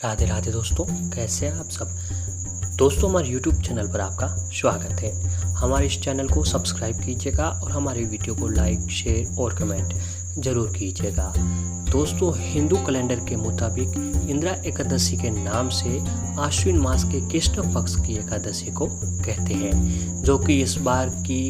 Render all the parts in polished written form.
राधे राधे दोस्तों, कैसे हैं आप सब। दोस्तों, हमारे YouTube चैनल पर आपका स्वागत है। हमारे इस चैनल को सब्सक्राइब कीजिएगा और हमारे वीडियो को लाइक, शेयर और कमेंट ज़रूर कीजिएगा। दोस्तों, हिंदू कैलेंडर के मुताबिक इंदिरा एकादशी के नाम से आश्विन मास के कृष्ण पक्ष की एकादशी को कहते हैं, जो कि इस बार की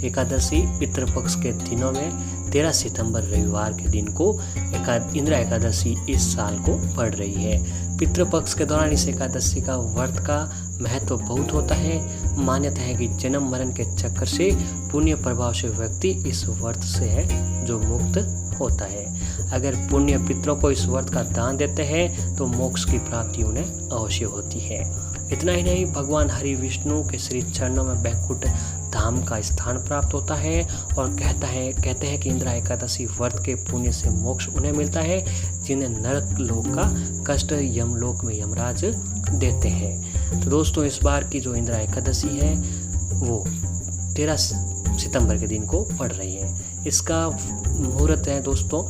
एकादशी पितृपक्ष के दिनों में 13 सितंबर रविवार के दिन को इंदिरा एकादशी इस साल को पड़ रही है। पितृपक्ष के दौरान इस एकादशी का व्रत का महत्व बहुत होता है। मान्यता है कि जन्म मरण के चक्कर से पुण्य प्रभाव से व्यक्ति इस व्रत से है जो मुक्त होता है। अगर पुण्य पितरों को इस व्रत का दान देते हैं तो मोक्ष की प्राप्ति उन्हें अवश्य होती है। इतना ही नहीं, भगवान हरि विष्णु के श्री चरणों में बैकुंठ धाम का स्थान प्राप्त होता है और कहते हैं कि इंदिरा एकादशी व्रत के पुण्य से मोक्ष उन्हें मिलता है जिन्हें नरक लोक का कष्ट यमलोक में यमराज देते हैं। तो दोस्तों, इस बार की जो इंदिरा एकादशी है वो 13 सितंबर के दिन को पड़ रही है। इसका मुहूर्त है दोस्तों,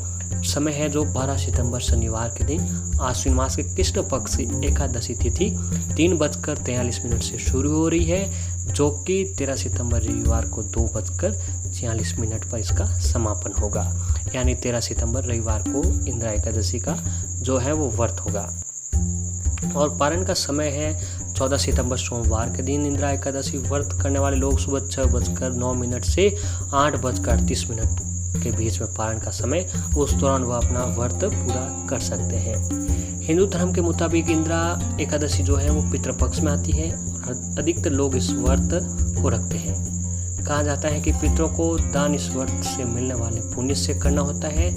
समय है जो 12 सितंबर शनिवार के दिन आश्विन मास के कृष्ण पक्ष की एकादशी तिथि 3:43 से शुरू हो रही है, जो कि 13 सितंबर रविवार को 2:46 पर इसका समापन होगा। यानी 13 सितंबर रविवार को इंदिरा एकादशी का जो है वो व्रत होगा। और पारण का समय है 14 सितंबर सोमवार के दिन। इंदिरा एकादशी व्रत करने वाले लोग सुबह 6:09 से 8:38 के बीच में पारण का समय, उस दौरान वह अपना व्रत पूरा कर सकते हैं। हिंदू धर्म के मुताबिक इंदिरा एकादशी जो है वो पितृपक्ष में आती है और अधिकतर लोग इस व्रत को रखते हैं। कहा जाता है कि पितरों को दान इस व्रत से मिलने वाले पुण्य से करना होता है।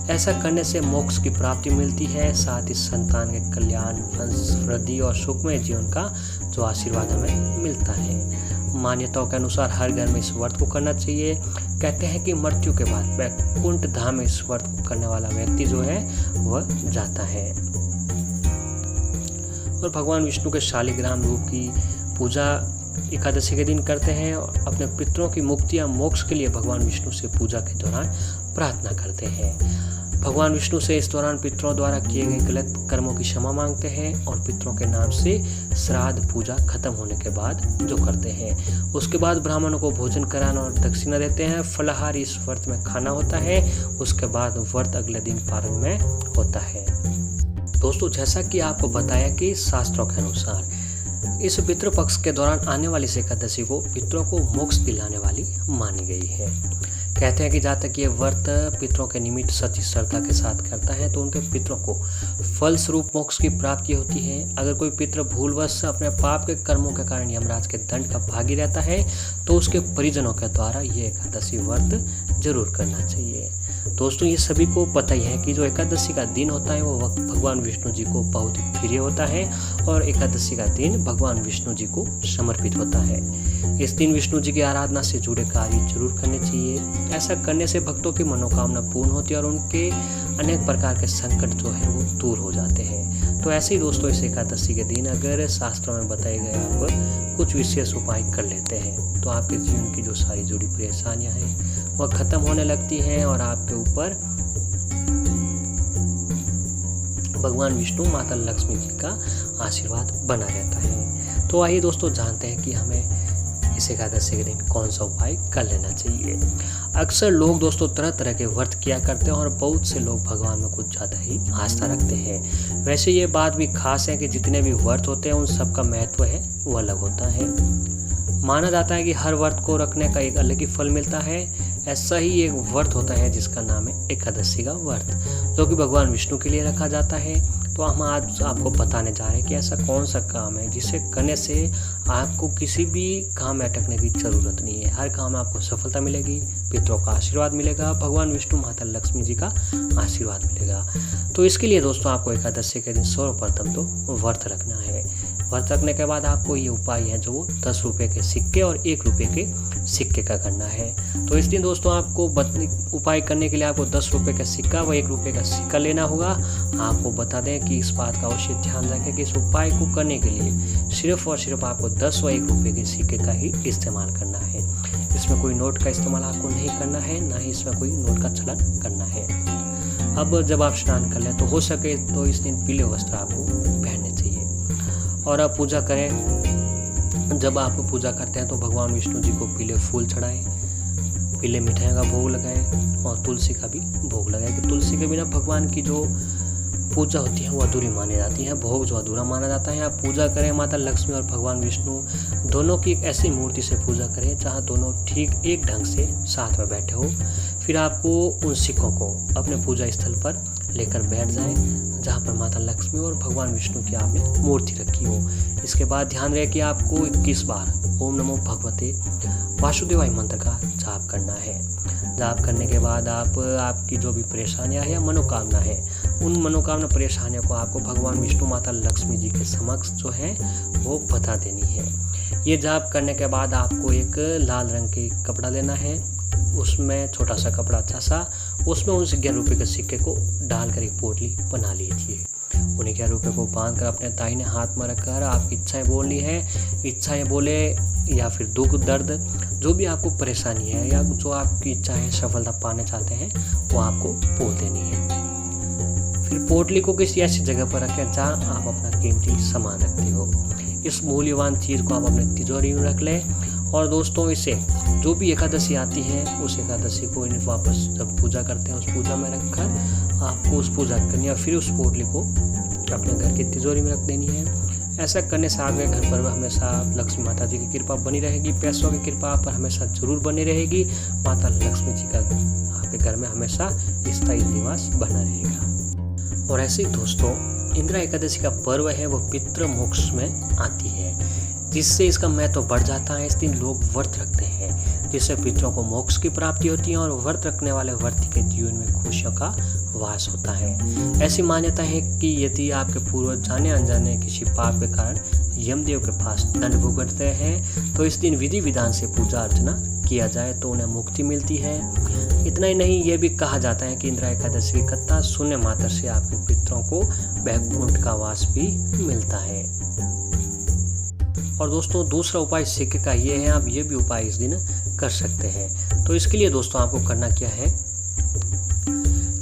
ऐसा करने से मोक्ष की प्राप्ति मिलती है, साथ ही संतान के कल्याण, वंश वृद्धि और सुखमय जीवन का जो आशीर्वाद हमें मिलता है। मान्यताओं के अनुसार हर घर में इस व्रत को करना चाहिए। कहते हैं कि मृत्यु के बाद बैकुंठ धाम में इस व्रत को करने वाला व्यक्ति जो है वह जाता है। और भगवान विष्णु के शालिग्राम रूप की पूजा एकादशी के दिन करते हैं और अपने पितरों की मुक्ति या मोक्ष के लिए भगवान विष्णु से पूजा के दौरान प्रार्थना करते हैं। भगवान विष्णु से इस दौरान पितरों द्वारा किए गए गलत कर्मों की क्षमा मांगते हैं और पितरों के नाम से श्राद्ध पूजा खत्म होने के बाद जो करते हैं, उसके बाद ब्राह्मणों को भोजन कराना और दक्षिणा देते हैं। फलाहार इस व्रत में खाना होता है। उसके बाद व्रत अगले दिन पारण में होता है। दोस्तों, जैसा कि आपको बताया कि शास्त्रों के अनुसार इस पितृपक्ष के दौरान आने वाली इस एकादशी को पितरों को मोक्ष दिलाने वाली मानी गई है। कहते हैं कि जहाँ तक ये व्रत पितरों के निमित्त सच्ची श्रद्धा के साथ करता है तो उनके पितरों को फल स्वरूप मोक्ष की प्राप्ति होती है। अगर कोई पितृ भूलवश अपने पाप के कर्मों के कारण यमराज के दंड का भागी रहता है तो उसके परिजनों के द्वारा ये एकादशी व्रत जरूर करना चाहिए। दोस्तों, ये सभी को पता ही है कि जो एकादशी का दिन होता है वो भगवान विष्णु जी को बहुत ही प्रिय होता है और एकादशी का दिन भगवान विष्णु जी को समर्पित होता है। इस दिन विष्णु जी की आराधना से जुड़े कार्य जरूर करने चाहिए। ऐसा करने से भक्तों की मनोकामना पूर्ण होती है और उनके अनेक प्रकार के संकट जो है वो दूर हो जाते हैं। तो ऐसे ही दोस्तों, इस एकादशी के दिन अगर शास्त्रों में बताए गए आप कुछ विशेष उपाय कर लेते हैं तो आपके जीवन की जो सारी जुड़ी परेशानियां हैं वह खत्म होने लगती हैं और आपके ऊपर भगवान विष्णु, माता लक्ष्मी जी का आशीर्वाद बना रहता है। तो आइए दोस्तों, जानते हैं कि हमें इस एकादशी के दिन कौन सा उपाय कर लेना चाहिए। अक्सर लोग दोस्तों तरह तरह के व्रत किया करते हैं और बहुत से लोग भगवान में कुछ ज़्यादा ही आस्था रखते हैं। वैसे ये बात भी खास है कि जितने भी व्रत होते हैं उन सब का महत्व है वो अलग होता है। माना जाता है कि हर व्रत को रखने का एक अलग ही फल मिलता है। ऐसा ही एक व्रत होता है जिसका नाम है एकादशी का व्रत, जो कि भगवान विष्णु के लिए रखा जाता है। तो हम आज आपको बताने जा रहे हैं कि ऐसा कौन सा काम है जिसे करने से आपको किसी भी काम में अटकने की ज़रूरत नहीं है। हर काम में आपको सफलता मिलेगी, पितरों का आशीर्वाद मिलेगा, भगवान विष्णु, माता लक्ष्मी जी का आशीर्वाद मिलेगा। तो इसके लिए दोस्तों आपको एकादशी के दिन सर्वप्रथम तो व्रत रखना है। व्रत रखने के बाद आपको ये उपाय है जो 10 रुपये के सिक्के और 1 रुपये के सिक्के का करना है। तो इस दिन दोस्तों आपको उपाय करने के लिए आपको 10 रुपये का सिक्का व 1 रुपये का सिक्का लेना होगा। आपको बता दें कि इस बात का अवश्य ध्यान रखें कि इस उपाय को करने के लिए सिर्फ और सिर्फ आपको 10 व 1 रुपये के सिक्के का ही इस्तेमाल करना है। इसमें कोई नोट का इस्तेमाल आपको नहीं करना है, ना ही इसमें कोई नोट का चलन करना है। अब जब आप स्नान कर लें तो हो सके तो इस दिन पीले वस्त्र आपको पहनना और आप पूजा करें। जब आप पूजा करते हैं तो भगवान विष्णु जी को पीले फूल चढ़ाएं, पीले मिठाइयों का भोग लगाएं और तुलसी का भी भोग लगाएं कि तुलसी के बिना भगवान की जो पूजा होती है वो अधूरी मानी जाती है, भोग जो अधूरा माना जाता है। आप पूजा करें माता लक्ष्मी और भगवान विष्णु दोनों की एक ऐसी मूर्ति से पूजा करें जहाँ दोनों ठीक एक ढंग से साथ में बैठे हो। फिर आपको उन सिक्कों को अपने पूजा स्थल पर लेकर बैठ जाएं जहाँ पर माता लक्ष्मी और भगवान विष्णु की आपने मूर्ति रखी हो। इसके बाद ध्यान रहे कि आपको 21 बार ओम नमो भगवते वासुदेवाय मंत्र का जाप करना है। जाप करने के बाद आपकी जो भी परेशानियां है या मनोकामना है, उन मनोकामना परेशानियों को आपको भगवान विष्णु माता लक्ष्मी जी के समक्ष जो है वो बता देनी है। ये जाप करने के बाद आपको एक लाल रंग के कपड़ा लेना है, उसमें छोटा सा कपड़ा अच्छा सा, उसमें उस 11 रुपये के सिक्के को डालकर एक पोटली बना लीजिए। उन 11 रुपये को बांध कर अपने दाहिने हाथ में रखकर आपकी इच्छाएं बोलनी है। इच्छाएं बोले या फिर दुख दर्द जो भी आपको परेशानी है या जो आपकी इच्छा है सफलता पाना चाहते हैं वो आपको बोल देनी है। फिर पोटली को किसी ऐसी जगह पर रखें जहाँ आप अपना कीमती सामान रखते हो। इस मूल्यवान चीज़ को आप अपने तिजोरी में रख लें। और दोस्तों इसे जो भी एकादशी आती है उस एकादशी को वापस जब पूजा करते हैं उस पूजा में रखकर आपको उस पूजा करनी है। फिर उस पोटली को अपने घर की तिजोरी में रख देनी है। ऐसा करने से आपके घर पर हमेशा लक्ष्मी माता जी की कृपा बनी रहेगी, पैसों की कृपा आप पर हमेशा जरूर बनी रहेगी। माता लक्ष्मी जी का आपके घर में हमेशा स्थायी निवास बना रहेगा। और ऐसे ही दोस्तों इंदिरा एकादशी का पर्व है वो पितृ मोक्ष में आती है, जिससे इसका महत्व बढ़ जाता है। इस दिन लोग व्रत रखते हैं जिससे पितरों को मोक्ष की प्राप्ति होती है और व्रत रखने वाले व्रती के जीवन में खुशियों का वास होता है। ऐसी मान्यता है कि यदि आपके पूर्वज जाने अनजाने किसी पाप के कारण यमदेव के पास दंड भुगतते हैं तो इस दिन विधि विधान से पूजा अर्चना किया जाए तो उन्हें मुक्ति मिलती है। इतना ही नहीं, ये भी कहा जाता है कि इंदिरा एकादशी की कथा सुनने मात्र से आपके पितरों को वैकुंठ का वास भी मिलता है। और दोस्तों दूसरा उपाय सिक्के का ये है, आप ये भी उपाय इस दिन कर सकते हैं। तो इसके लिए दोस्तों आपको करना क्या है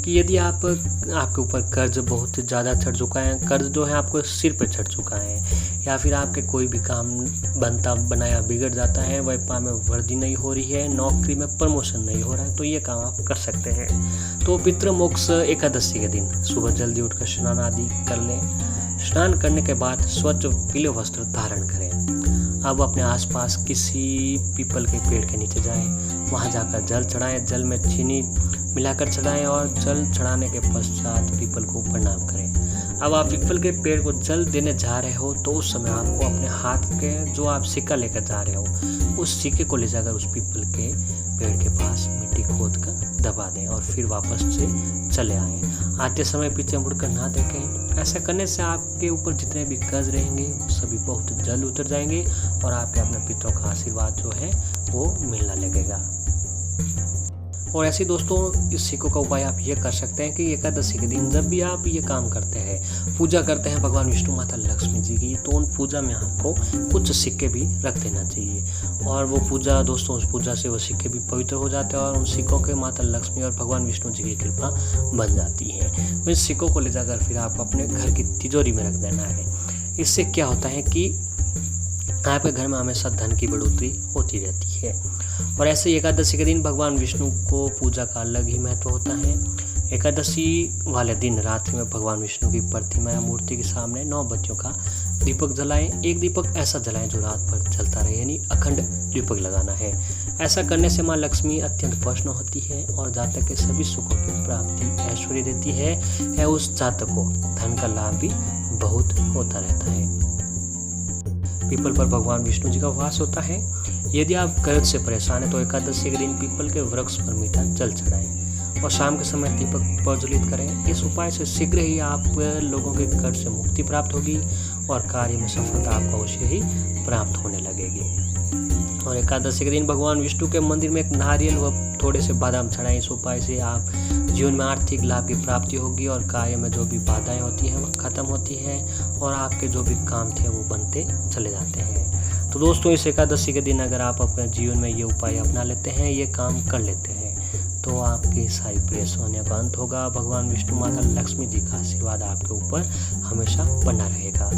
कि यदि आपके ऊपर कर्ज बहुत ज़्यादा चढ़ चुका है, कर्ज जो है आपको सिर पे चढ़ चुका है, या फिर आपके कोई भी काम बनता बनाया बिगड़ जाता है, व्यापार में वृद्धि नहीं हो रही है, नौकरी में प्रमोशन नहीं हो रहा है, तो ये काम आप कर सकते हैं। तो पितृ मोक्ष एकादशी के दिन सुबह जल्दी उठकर स्नान आदि कर लें। स्नान करने के बाद स्वच्छ पीले वस्त्र धारण करें। अब अपने आसपास किसी पीपल के पेड़ के नीचे जाएं, वहां जाकर जल चढ़ाएं, जल में चीनी मिलाकर चढ़ाएं और जल चढ़ाने के पश्चात पीपल को प्रणाम करें। अब आप पीपल के पेड़ को जल देने जा रहे हो तो उस समय आपको अपने हाथ के जो आप सिक्का लेकर जा रहे हो उस सिक्के को ले जाकर उस पीपल के पेड़ के पास मिट्टी खोद कर दबा दें और फिर वापस से चले आएँ। आते समय पीछे मुड़कर ना देखें। ऐसा करने से आपके ऊपर जितने भी कर्ज रहेंगे वो सभी बहुत जल्द उतर जाएंगे और आपके अपने पितरों का आशीर्वाद जो है वो मिलने लगेगा। और ऐसे दोस्तों इस सिक्कों का उपाय आप ये कर सकते हैं कि एकादशी के दिन जब भी आप ये काम करते हैं, पूजा करते हैं भगवान विष्णु माता लक्ष्मी जी की, तो उन पूजा में आपको कुछ सिक्के भी रख देना चाहिए। और वो पूजा दोस्तों उस पूजा से वो सिक्के भी पवित्र हो जाते हैं और उन सिक्कों के माता लक्ष्मी और भगवान विष्णु जी की कृपा बन जाती है। तो इन सिक्कों को ले जाकर फिर आपको अपने घर की तिजोरी में रख देना है। इससे क्या होता है कि आपके घर में हमेशा धन की बढ़ोतरी होती रहती है। और ऐसे एकादशी के दिन भगवान विष्णु को पूजा का अलग ही महत्व होता है। एकादशी वाले दिन रात्रि में भगवान विष्णु की प्रतिमा या मूर्ति के सामने 9 बत्तियों का दीपक जलाएं। एक दीपक ऐसा जलाएं जो रात भर जलता रहे, यानी अखंड दीपक लगाना है। ऐसा करने से माँ लक्ष्मी अत्यंत प्रसन्न होती है और जातक के सभी सुखों की प्राप्ति ऐश्वर्य देती है। उस जातक को धन का लाभ भी बहुत होता रहता है। पीपल पर भगवान विष्णु जी का वास होता है। यदि आप कर्ज से परेशान हैं तो एकादशी के दिन पीपल के वृक्ष पर मीठा जल चढ़ाएं और शाम के समय दीपक प्रज्वलित करें। इस उपाय से शीघ्र ही आप लोगों के कर्ज से मुक्ति प्राप्त होगी और कार्य में सफलता आपको अवश्य ही प्राप्त होने लगेगी। और एकादशी के दिन भगवान विष्णु के मंदिर में एक नारियल व थोड़े से बादाम चढ़ाएं। इस उपाय से आप जीवन में आर्थिक लाभ की प्राप्ति होगी और कार्य में जो भी बाधाएं होती हैं वो खत्म होती हैं और आपके जो भी काम थे वो बनते चले जाते हैं। तो दोस्तों इस एकादशी के दिन अगर आप अपने जीवन में ये उपाय अपना लेते हैं, ये काम कर लेते हैं, तो आपकी सारी परेशानियों का अंत होगा। भगवान विष्णु माता लक्ष्मी जी का आशीर्वाद आपके ऊपर हमेशा बना रहेगा।